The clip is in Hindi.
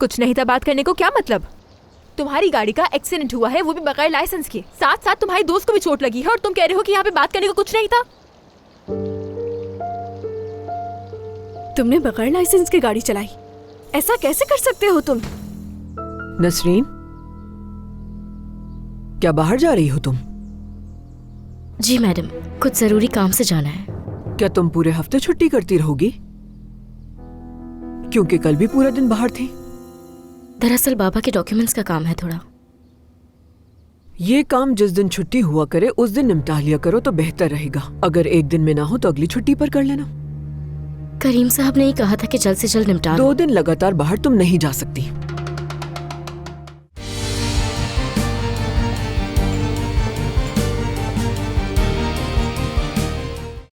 कुछ नहीं था बात करने को, क्या मतलब? तुम्हारी गाड़ी का एक्सीडेंट हुआ है, वो भी बगैर लाइसेंस के। साथ साथ तुम्हारी दोस्त को भी चोट लगी है और तुम कह रहे हो कि यहाँ पे बात करने को कुछ नहीं था। तुमने बगैर लाइसेंस की गाड़ी चलाई, ऐसा कैसे कर सकते हो तुम? नसरीन, क्या बाहर जा रही हो तुम? जी मैडम, कुछ जरूरी काम से जाना है। क्या तुम पूरे हफ्ते छुट्टी करती रहोगी? क्योंकि कल भी पूरा दिन बाहर थी। दरअसल बाबा के डॉक्यूमेंट्स का काम है थोड़ा। ये काम जिस दिन छुट्टी हुआ करे उस दिन निपटा लिया करो तो बेहतर रहेगा। अगर एक दिन में ना हो तो अगली छुट्टी पर कर लेना। करीम साहब ने ही कहा था कि जल्द से जल्द निपटा लो। 2 दिन लगातार बाहर तुम नहीं जा सकती।